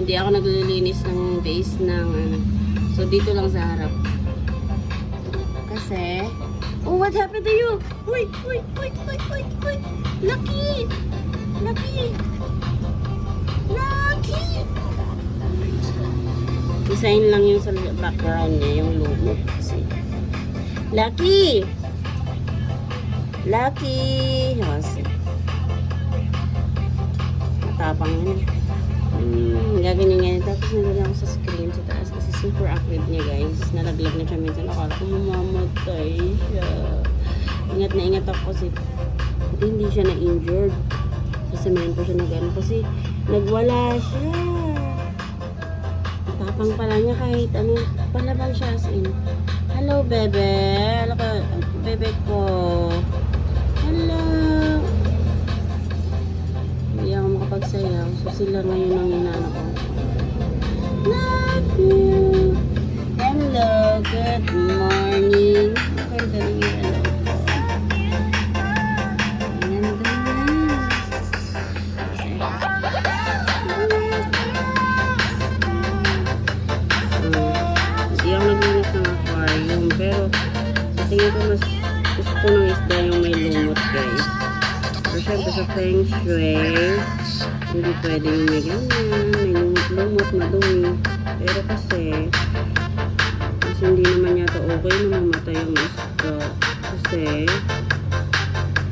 Hindi ako naglilinis ng base ng so dito lang sa harap. Kasi, oh, what happened to you? Wait. Lucky! Design lang yung sa background niya, yung logo. Lucky! Kasi, matapang yun. Gaganyan ganyan. Tapos nalagyan ako sa screen sa taas kasi super active niya, guys. Nalaglag na siya minsan. Akala ko mamamatay siya. Ingat na ingat ako kasi hindi siya na-injured. Kasi meron pa siya na gano'n. Kasi nagwala siya. Tapang pala niya kahit ano. Palaban siya as in. Hello, bebe. Hello ka, bebe ko. Hello. Hindi ako makapagsayaw. So sila ngayon ang inaano ko. Love you. Hello. Good morning. Okay, galing yung hello ko. Hindi ako naglinis ng aquarium. Pero sa tingin ko mas gusto ng isda yung may lumot, guys. So, syempre sa feng shui, hindi pwede yung may ganyan, may lumot-lumot, madumi. Pero kasi hindi naman yata okay na mamatay yung isda. Kasi,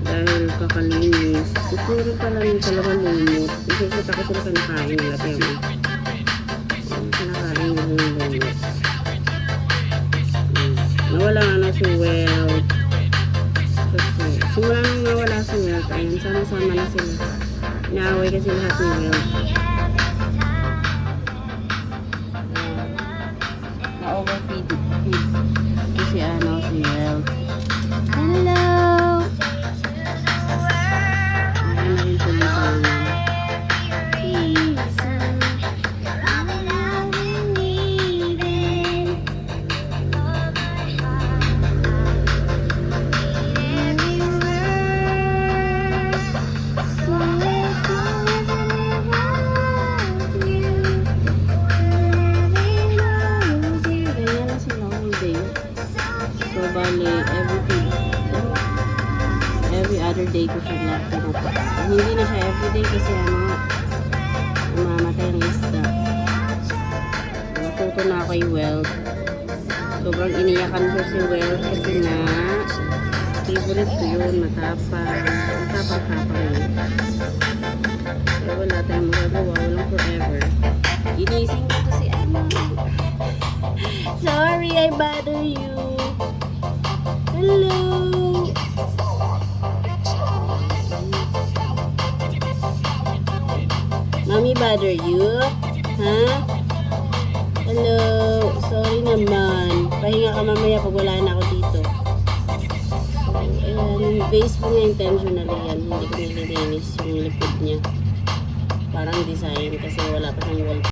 dahil kakalinis, gusto rin pala yung talagang lumot. Nakikita ko sila kanakain nila. Kaya mo, kanakain yung lumot. Nawala nga na si Welt. Kasi, simula nung nawala si Welt, ayun, sama-sama na sila. Inaaway kasi lahat ni Welt. Na-overfeed. Kasi si Welt. Hello! Ayun na rin sila sa every other day ko siya pinupa. Hindi na siya everyday kasi umamatay ang isda. Natuto na ako kay Welt. Sobrang iniyakan ko si Welt kasi na favorite ko yun, matapang yun. Pero wala tayong magagawa, walang forever. Inising ko to si Sorry, I bother you. Hello. Mommy bother you? Huh? Hello. Sorry naman. Pahinga ka mamaya pag wala na ako dito. So, ayan. Base po niya intentionally yan. Hindi ko nililinis yung likod niya. Parang design kasi wala pa siyang wall.